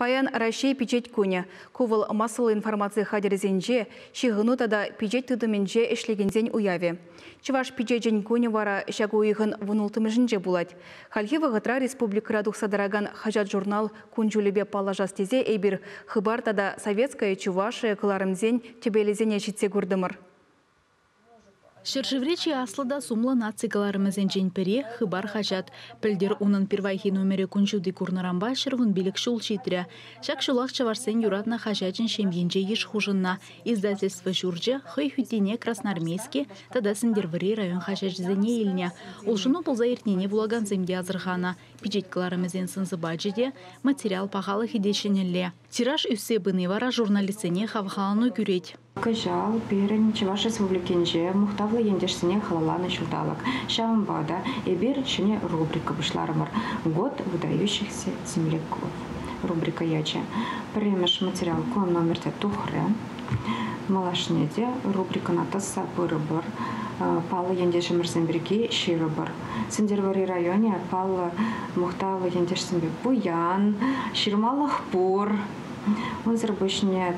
Паян Рашей пичет күні. Ковыл масыл информация хадерзенже, шиғыну тада пичет тыдыменже эшлегензен уяве. Чываш пичетжен күні вара шагу иғын вұнултымыжынже булать. Хальхи вағытра республикара дұқсадараган хажат журнал күнжулебе палажас тезе эйбір хыбар тада советская чувашия кыларымзен тебелезене жетсе көрдімір. Шыршывречи аслада сумла нацигаларымызен женпере хыбар хажат. Пілдер унын первайхи номері күнжуды курнарамба шырвын билік шул читря. Шак шулақ чаварсен юратна хажачын шемгенже еш хужынна. Издательство журджа хой хютине Красноармейский тада сындервари район хажачзене илня. Улшыну пулза иртнене булаган земде азырхана. Пичеткаларымызен сынзыбаджеде материал пағалы хидешенелле. Тираж үссе быны вара журналистене хавхалану күреть. Кажал, перен, чеваш республикенже, мухтавлы ендешсене халаланы шулдалык. Шамбада, эбир шене рубрика вышларымыр. Год выдающихся земляков. Рубрика яча. Премеш материал кон номер тухры. Малашнеде, рубрика натаса пырыбыр. Палы ендешемірзенберге ширыбыр. Сендервари районе палы мухтавлы ендешсенбек буян, ширмалых пур. Он зарабочный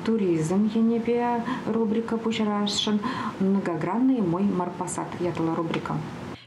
туризм, енебе рубрика пушарашын, многогранный мой марпасат, ятла рубрика.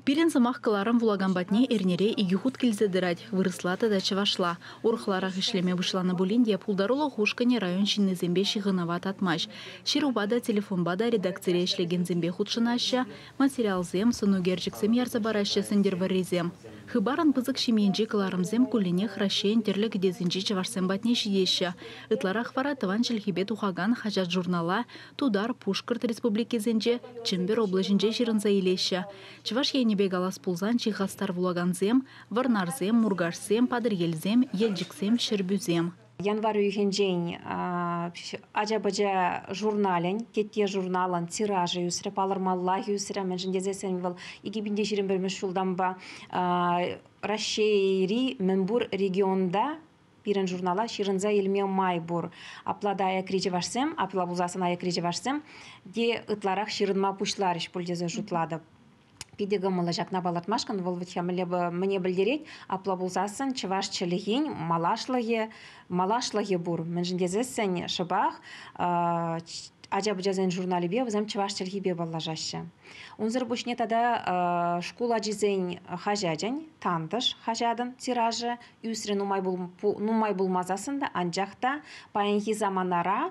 Пирен самах каларам вулаган батне эрнере игюхут килзедырать, вырыслата да чавашла. Урхларах ишлеме вышла на булинде, пулдарула хушкане район шинны зембе шиғынават атмаш. Ширубада телефонбада редакцире ишлеген зембе худшынаща, материал зем, сынугерчиксем ярзабараща сендерваризем. Хыбаран пызык шименже каларымзем кулине хращен терлік дезінже чавашсем батне шидеща. Ытларах вара тыван шелхибе тухаган хажат журнала, тудар Пушкарт республикезенже, Чембер облажынже жирынза илеща. Чаваш енебе галас пулзан чихастар вулаганзем, варнарзем, мургашсем, падыргелзем, елджиксем, шербюзем. Январь үйгенжен ажа-бажа журнален, кетте журналан тиражы юсре, палырмалла юсре, мен жіндезесен был 2021 жылдан ба Рашейри Менбур регионда пирен журнала ширынза елме майбур. Аплада аяк речи вашсем, апла бузасын аяк речи вашсем, де ытларах ширынма пушларыш пульдезе жутлады. Пидега малажак набалатмашкан, волватья мне бельдереть, апла бузасын чаваш челегень, малашлаге бур. Мен жіндезесен шабах, ажа-бажазен журналибе, візем чаваш челгибе балажашы. Унзыр бушне тада школа джизен хажаджен, тантыш хажадын тиражы, үсірі нумай булмазасында, анжақта паянхи заманара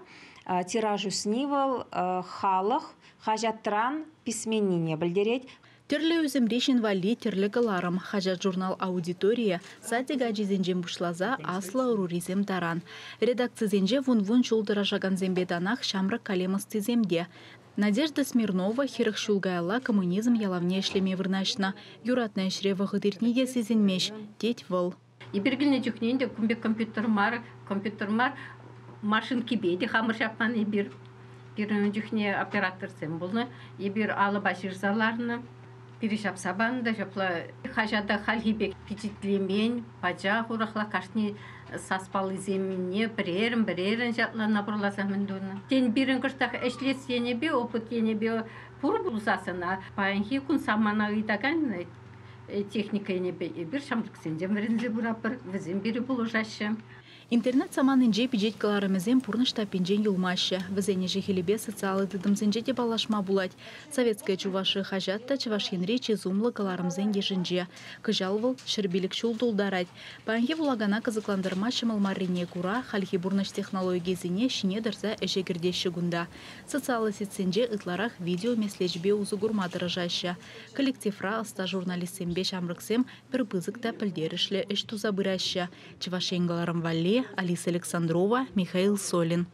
тиражу снивал халық хажаттыран письменнине білдерет. Терлі өзім решін вали терлі каларым. Хажат журнал аудитория, сатига жизенжен бушлаза асла уруризем таран. Редакцизенже вун-вун шулдыра жаган зембеданах шамрак калемыс тиземде. Надежда Смирнова хирых шулгайла коммунизм ялавне ишлеме вырнашна. Юратная шрева хыдыртниде сезенмеш. Теть выл. Ебергіліне жүхненде күмбек компьютер мар, машинки бейді, хамыр шапқан ебір. Бірінің жүхне оператор сен бұлны, ебір алы башырзаларыны. Перешап сабанда жапла хажада халхибек пичитлемен, пача хурахла кашни саспалы земне бірерін жатла набырласа міндуны. Тен бірін күштақ әшлес енебе, опыт енебе пұр бұлсасына. Паянхи күн самана ұйдаған техника енебе бір шамдық сенден бірінзі бұрапыр, візен бірі бұл ұжашы. Интернет саманынже пиджеткаларымызен пурнышта пинжен юлмашы. Візене жехелебе социалы дыдымзенже де балашма булать. Советская чувашы хажатта чавашенре чезумлы каларымзен ешінже. Кыжалвыл шырбелік шул дулдарать. Паянхи вулагана кызыкландырма шымылмаррине кура, хальхи бурныш технологизине шине дырза эшегірдеші гунда. Социалы сетсенже ытларах видео меслечбе узы гурмадырыжашы. Коллективра аста журналистсембе шамрыксем бір пызыкта пілдерішлі іш тузабырашы. Чавашенгаларым валле Алиса Александрова, Михаил Солин.